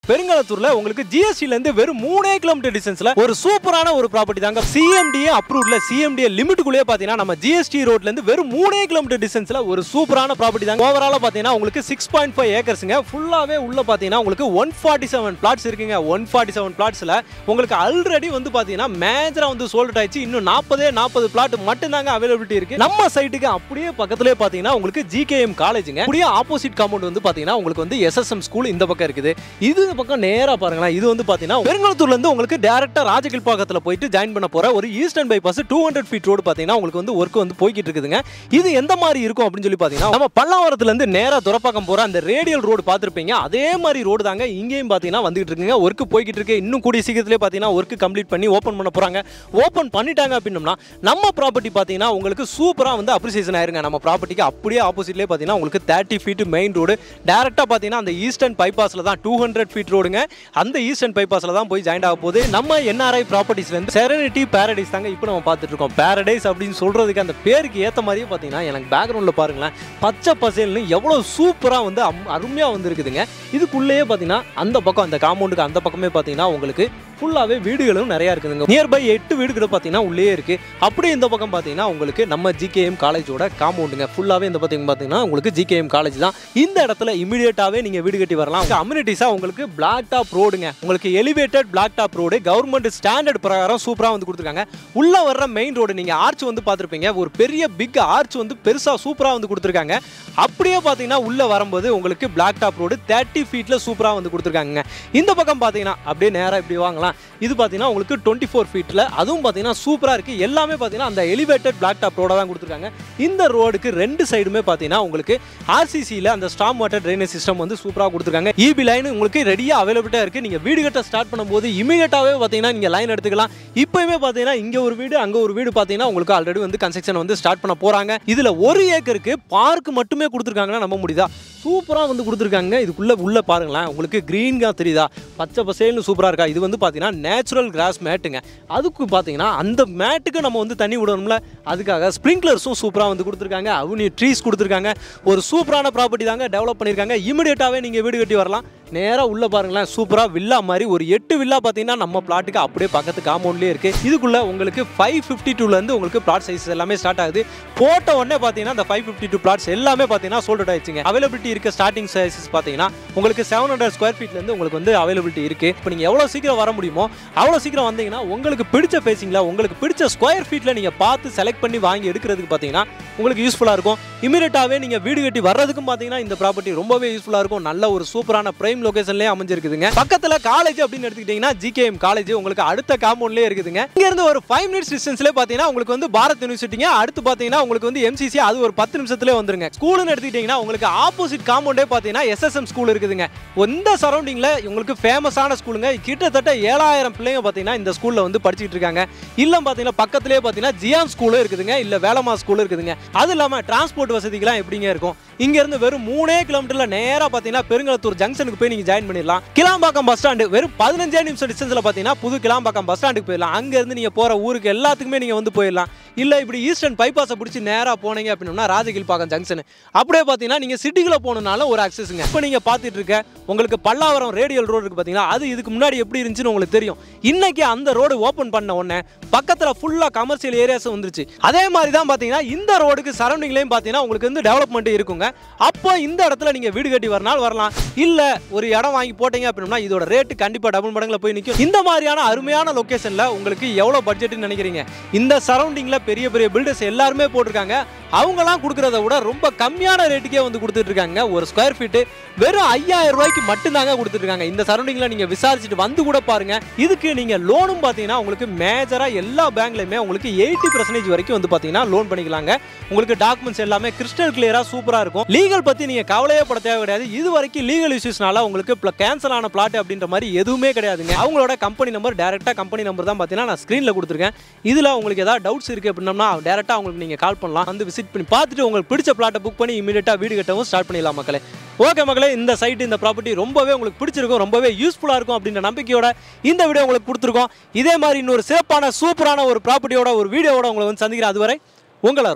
பெருங்கலத்தூர்ல உங்களுக்கு ஜிஎஸ்டில இருந்து வெறும் 3 கிலோமீட்டர் டிஸ்டன்ஸ்ல ஒரு சூப்பரான ஒரு ப்ராப்பர்ட்டி தாங்க. சிஎம்டிஏ அப்ரூவ்ட்ல சிஎம்டிஏ லிமிட்டுக்குள்ளே பாத்தீங்கன்னா நம்ம ஜிஎஸ்டி ரோட்ல இருந்து வெறும் 3 கிலோமீட்டர் டிஸ்டன்ஸ்ல ஒரு சூப்பரான ப்ராப்பர்ட்டி தாங்க. ஓவராலா பாத்தீங்கன்னா உங்களுக்கு 6.5 ஏக்கர்ஸ்ங்க. ஃபுல்லாவே உள்ள பாத்தீங்கன்னா உங்களுக்கு 147 பிளாட்ஸ் இருக்குங்க. 147 பிளாட்ஸ்ல உங்களுக்கு ஆல்ரெடி வந்து பாத்தீங்கன்னா மேஜரா வந்து சோல்ட் ஆயிடுச்சு. இன்னும் 40 பிளாட் மட்டும் தாங்க அவைலபிலிட்டி இருக்கு. நம்ம சைட்டுக்கு அப்படியே பக்கத்துலயே பாத்தீங்கன்னா உங்களுக்கு ஜிகேஎம் காலேஜ்ங்க. அப்படியே ஆப்போசிட் காம்பவுண்ட் வந்து பாத்தீங்கன்னா உங்களுக்கு வந்து எஸ்எஸ்எம் ஸ்கூல் இந்த பக்கம் இருக்குது. இது பக்கம் நேரா பாருங்களா, இது வந்து பாத்தீங்கன்னா பெருங்கலத்தூர்ல இருந்து உங்களுக்கு டைரக்டா ராஜகில்பாக்கத்துல போயிட்டு ஜாயின் பண்ண போற ஒரு ஈஸ்டர்ன் பைபாஸ் 200 ஃபீட் ரோடு பாத்தீங்கன்னா உங்களுக்கு வந்து ஒர்க் வந்து போய்கிட்டு இருக்குதுங்க. இது எந்த மாதிரி இருக்கும் அப்படின்னு சொல்லி பாத்தீங்கன்னா நம்ம பல்லாவரத்துல இருந்து நேரா துரப்பாக்கம் போற அந்த ரேடியல் ரோடு பாத்திருப்பீங்க. அதே மாதிரி ரோடு தாங்க இங்கேயும் பாத்தீங்கன்னா வந்துட்டு இருக்குங்க. ஒர்க் போய்கிட்டு இருக்கு. இன்னும் கூடிய சீக்கிரத்திலே பாத்தீங்கன்னா ஒர்க் கம்ப்ளீட் பண்ணி ஓபன் பண்ண போறாங்க. ஓபன் பண்ணிட்டாங்க அப்படின்னா நம்ம ப்ராப்பர்ட்டி பாத்தீங்கன்னா உங்களுக்கு சூப்பரா வந்து அப்ரிசியேஷன் ஆயிருங்க. நம்ம ப்ராப்பர்ட்டிக்கு அப்படியே ஆப்போசிட்லயே பாத்தீங்கன்னா உங்களுக்கு 30 ஃபீட் மெயின் ரோடு டைரக்டா பாத்தீங்கன்னா அந்த ஈஸ்டர்ன் பைபாஸ்ல தான் 200 ஃபீட் ரோடுங்க. அந்த ஈஸ்டர்ன் பைபாஸ்ல தான் போய் ஜாயின் ஆக போகுது. நம்ம என்ஆர்ஐ ப்ராப்பர்ட்டிஸ்ல இருந்து செரனிட்டி பாரடைஸ் தாங்க இப்போ நம்ம பார்த்துட்டு இருக்கோம். பாரடைஸ் அப்படின்னு சொல்றதுக்கு அந்த பேருக்கு ஏத்த மாதிரியே பாத்தீங்கன்னா எனக்கு பேக்ரவுண்ட்ல பாருங்களேன், பச்சை பசேல்னு எவ்வளவு சூப்பரா வந்து அருமையா வந்து இருக்குதுங்க. இதுக்குள்ளேயே பாத்தீங்கன்னா அந்த பக்கம் அந்த காம்பவுண்டுக்கு அந்த பக்கமே பாத்தீங்கன்னா உங்களுக்கு ஃபுல்லாவே வீடுகளும் நிறைய இருக்குதுங்க. நியர்பை 8 வீடுகள் பாத்தீங்கன்னா உள்ளே இருக்கு. அப்படியே இந்த பக்கம் பாத்தீங்கன்னா உங்களுக்கு நம்ம ஜிகேஎம் காலேஜோட காம்பவுண்டுங்க. ஃபுல்லாவே இந்த பாத்தீங்கன்னா உங்களுக்கு ஜிகேஎம் காலேஜ் தான். இந்த இடத்துல இமிடியேட்டாவே நீங்க வீடு கட்டி வரலாம். அம்யூனிட்டிஸா உங்களுக்கு பிளாக் டாப் ரோடுங்க. உங்களுக்கு elevated black top road government standard பிரகாரம் சூப்பரா வந்து கொடுத்துருக்காங்க. உள்ள வர்ற மெயின் ரோடு நீங்க ஆர்ச் வந்து பார்த்துருப்பீங்க. ஒரு பெரிய பிக் ஆர்ச் வந்து பெருசா சூப்பரா வந்து கொடுத்துருக்காங்க. அப்படியே பாத்தீங்கன்னா உள்ள வரும்போது உங்களுக்கு பிளாக் டாப் ரோடு 30 ஃபீட்ல சூப்பரா வந்து கொடுத்துருக்காங்க. இந்த பக்கம் பாத்தீங்கன்னா அப்படியே நேரா இப்படி வாங்கலாம். இது பாத்தீங்கன்னா உங்களுக்கு 24 ஃபீட்ல அதுவும் பாத்தீங்கன்னா சூப்பரா இருக்கு. எல்லாமே பாத்தீங்கன்னா அந்த எலிவேட்டட் பிளாக் டாப் ரோட தான் கொடுத்துருக்காங்க. இந்த ரோடுக்கு ரெண்டு சைடுமே பாத்தீங்கன்னா உங்களுக்கு ஆர்சிசில அந்த ஸ்டாம் வாட்டர் ட்ரைனேஜ் சிஸ்டம் வந்து சூப்பரா கொடுத்துருக்காங்க. இபி லைன் உங்களுக்கு ரெடியா அவைலபிளா இருக்கு. நீங்க வீடு கட்ட ஸ்டார்ட் பண்ணும்போது இமிடியேட்டாவே பாத்தீங்கன்னா நீங்க லைன் எடுத்துக்கலாம். இப்பயுமே பாத்தீங்கன்னா இங்க ஒரு வீடு அங்க ஒரு வீடு பாத்தீங்கன்னா உங்களுக்கு ஆல்ரெடி வந்து கன்ஸ்ட்ரக்ஷன் வந்து ஸ்டார்ட் பண்ண போறாங்க. இதுல 1 ஏக்கருக்கு பார்க் மட்டுமே கொடுத்துருக்காங்கன்னா நம்ப முடியுதா? சூப்பரா வந்து கொடுத்துருக்காங்க. உள்ள பாருங்களேன், உங்களுக்கு கிரீன்கா தெரியுதா, பச்சை பசேல்னு சூப்பரா இருக்கா. இது வந்து பாத்தீங்கன்னா நேச்சுரல் கிராஸ் மேட்டுங்க. அதுக்கு பாத்தீங்கன்னா அந்த மேட்டுக்கு நம்ம வந்து தண்ணி விடணும்ல, அதுக்காக ஸ்ப்ரிங்க்லர்ஸும் சூப்பரா வந்து கொடுத்துருக்காங்க. அவனி ட்ரீஸ் கொடுத்துருக்காங்க. ஒரு சூப்பரான ப்ராப்பர்ட்டி தாங்க டெவலப் பண்ணிருக்காங்க. இமிடியேட்டாவே நீங்க வீடு கட்டி வரலாம். நேரா உள்ள பாருங்களேன், சூப்பரா வில்லா மாதிரி ஒரு 8 வில்லா பாத்தீங்கன்னா நம்ம பிளாட்டுக்கு அப்படியே பக்கத்து காம்பவுண்ட்லயே இருக்கு. இதுக்குள்ள உங்களுக்கு 552ல இருந்து உங்களுக்கு பிளாட் சைஸ் எல்லாமே ஸ்டார்ட் ஆகுது. போட்ட உடனே பாத்தீங்கன்னா அந்த 552 பிளாட்ஸ் எல்லாமே பாத்தீங்கன்னா சோல்ட் ஆயிடுச்சுங்க. அவைலபிலிட்டி இருக்க ஸ்டார்டிங் சைஸஸ் பாத்தீங்கன்னா உங்களுக்கு 700 ஸ்கொயர் ஃபீட்ல இருந்து உங்களுக்கு வந்து அவைலபிலிட்டி இருக்கு. இப்போ நீங்க எவ்வளவு சீக்கிரம் வர முடியுமோ அவ்வளவு சீக்கிரம் வந்தீங்கன்னா உங்களுக்கு பிடிச்ச பேசிங்களா உங்களுக்கு பிடிச்ச ஸ்கொயர் ஃபீட்ல நீங்க பார்த்து செலக்ட் பண்ணி வாங்கி எடுக்கிறதுக்கு பாத்தீங்கன்னா உங்களுக்கு யூஸ்ஃபுல்லா இருக்கும். இமிடியேட்டாவே நீங்க வீடு கட்டி வர்றதுக்கும் பாத்தீங்கன்னா இந்த ப்ராப்பர்ட்டி ரொம்பவே யூஸ்ஃபுல்லா இருக்கும். நல்ல ஒரு சூப்பரான பிரைம் லொகேஷன்லயே அமைஞ்சிருக்குதுங்க. பக்கத்துல காலேஜ் அப்படின்னு எடுத்துக்கிட்டீங்கன்னா ஜிகேஎம் காலேஜ் உங்களுக்கு அடுத்த காம்பவுண்ட்லயே இருக்குதுங்க. இங்க இருந்து ஒரு 5 மினிட்ஸ் டிஸ்டன்ஸ்லயே பாத்தீங்கன்னா உங்களுக்கு வந்து பாரத் யூனிவர்சிட்டிங்க. அடுத்து பாத்தீங்கன்னா உங்களுக்கு வந்து எம்சிசி, அது ஒரு 10 நிமிஷத்துலயே வந்துருங்க. ஸ்கூல்னு எடுத்துக்கிட்டீங்கன்னா உங்களுக்கு ஆப்போசிட் காம்பவுண்டே பாத்தீங்கன்னா எஸ்எஸ்எம் ஸ்கூல் இருக்குதுங்க. இந்த சரௌண்டிங்ல உங்களுக்கு ஃபேமஸான ஸ்கூலுங்க. கிட்டத்தட்ட 7000 பிள்ளைங்க பாத்தீங்கன்னா இந்த ஸ்கூல்ல வந்து படிச்சிட்டு இருக்காங்க. இல்ல பாத்தீங்கன்னா பக்கத்துலயே பாத்தீங்கன்னா ஜியான் ஸ்கூலும் இருக்குதுங்க. இல்ல வேலமா ஸ்கூலும் இருக்குதுங்க. அது இல்லாம டிரான்ஸ்போர்ட் வசதிகள்லாம் எப்படிங்க இருக்கும்? இங்க இருந்து வெறும் 3 கிலோமீட்டர்ல நேரா பாத்தீங்கன்னா பெருங்கலத்தூர் ஜங்ஷனுக்கு போய் நீங்க ஜாயின் பண்ணிடலாம். கிளாம்பாக்கம் பஸ் ஸ்டாண்ட் வெறும் 15 நிமிஷம் டிஸ்டன்ஸ்ல பாத்தீங்கன்னா புது கிளாம்பாக்கம் பஸ் ஸ்டாண்டுக்கு போயிடலாம். அங்க இருந்து நீங்க போற ஊருக்கு எல்லாத்துக்குமே நீங்க வந்து போயிடலாம். இல்ல இப்படி ஈஸ்டர்ன் பைபாஸை பிடிச்சி நேரா போனீங்க அப்படின்னா ராஜகில்பாக்கம் ஜங்ஷன் அப்படியே பாத்தீங்கன்னா நீங்க சிட்டிக்குள்ள போனாலும் ஒரு அக்சஸ்ங்க. இப்போ நீங்க பாத்துட்டு இருக்க உங்களுக்கு பல்லாவரம் ரேடியல் ரோடு இருக்கு பாத்தீங்கன்னா, அது இதுக்கு முன்னாடி எப்படி இருந்துச்சுன்னு உங்களுக்கு தெரியும். இன்னைக்கு அந்த ரோடு ஓபன் பண்ண உடனே பக்கத்துல ஃபுல்லா கமர்ஷியல் ஏரியாஸ் வந்துருச்சு. அதே மாதிரி தான் பாத்தீங்கன்னா இந்த ரோடுக்கு சரௌண்டிங்லயும் பாத்தீங்கன்னா உங்களுக்கு வந்து டெவலப்மெண்ட் இருக்குங்க. அப்போ இந்த இடத்துல நீங்க வீடு கட்டி வரனால வரலாம். இல்ல ஒரு இடம் வாங்கி போட்டீங்க அப்படின்னா இதோட ரேட் கண்டிப்பா டபுள் மடங்குல போய் நிக்கும். இந்த மாதிரியான அருமையான லொகேஷன்ல உங்களுக்கு எவ்வளவு பட்ஜெட்னு நினைக்கிறீங்க? இந்த சரௌண்டிங்ல பெரிய பெரிய பில்டர்ஸ் எல்லாருமே போட்டிருக்காங்க. அவங்கலாம் கொடுக்கறத விட ரொம்ப கம்மியான ரேட்டுக்கே வந்து கொடுத்துட்டு இருக்காங்க. ஒரு ஸ்கொயர் ஃபீட் வெறும் 5000 ரூபாய்க்கு மட்டும் தாங்க கொடுத்துட்டு இருக்காங்க. இந்த சரௌண்டிங்ல நீங்க விசாரிச்சுட்டு வந்து கூட பாருங்க. இதுக்கு நீங்க லோனும் பாத்தீங்கன்னா உங்களுக்கு மேஜரா எல்லா பேங்க்லயுமே உங்களுக்கு 80% வரைக்கும் வந்து பாத்தீங்கன்னா லோன் பண்ணிக்கலாங்க. உங்களுக்கு டாக்குமெண்ட்ஸ் எல்லாமே கிறிஸ்டல் கிளியரா சூப்பரா இருக்கும். லீகல் பத்தி நீங்க கவலையே பட தேவை கிடையாது. இது வரைக்கும் லீகல் இஷ்யூஸ்னால உங்களுக்கு கேன்சல் ஆன பிளாட் அப்படின்ற மாதிரி எதுவுமே கிடையாதுங்க. அவங்களோட கம்பெனி நம்பர் டைரக்டா கம்பெனி நம்பர் தான் பாத்தீங்கன்னா நான் ஸ்கிரீன்ல கொடுத்துருக்கேன். இதுல உங்களுக்கு ஏதாவது டவுட்ஸ் இருக்கு அப்படின்னா டைரக்டா உங்களுக்கு நீங்க கால் பண்ணலாம். வந்து விசிட் பண்ணி பார்த்துட்டு உங்களுக்கு பிடிச்ச பிளாட்டை புக் பண்ணி இமிடியேட்டா வீடு கட்டவும் ஸ்டார்ட் பண்ணிடலாம் மக்களே. ஓகே மக்களே, இந்த சைட் இந்த ப்ராப்பர்ட்டி ரொம்பவே உங்களுக்கு பிடிச்சிருக்கும், ரொம்பவே யூஸ்ஃபுல்லா இருக்கும் அப்படின்ற நம்பிக்கையோட இந்த வீடியோ உங்களுக்கு கொடுத்துருக்கோம். இதே மாதிரி இன்னொரு சிறப்பான சூப்பரான ஒரு ப்ராப்பர்ட்டியோட ஒரு வீடியோவோட உங்களை வந்து சந்திக்கிறேன். அதுவரை உங்களை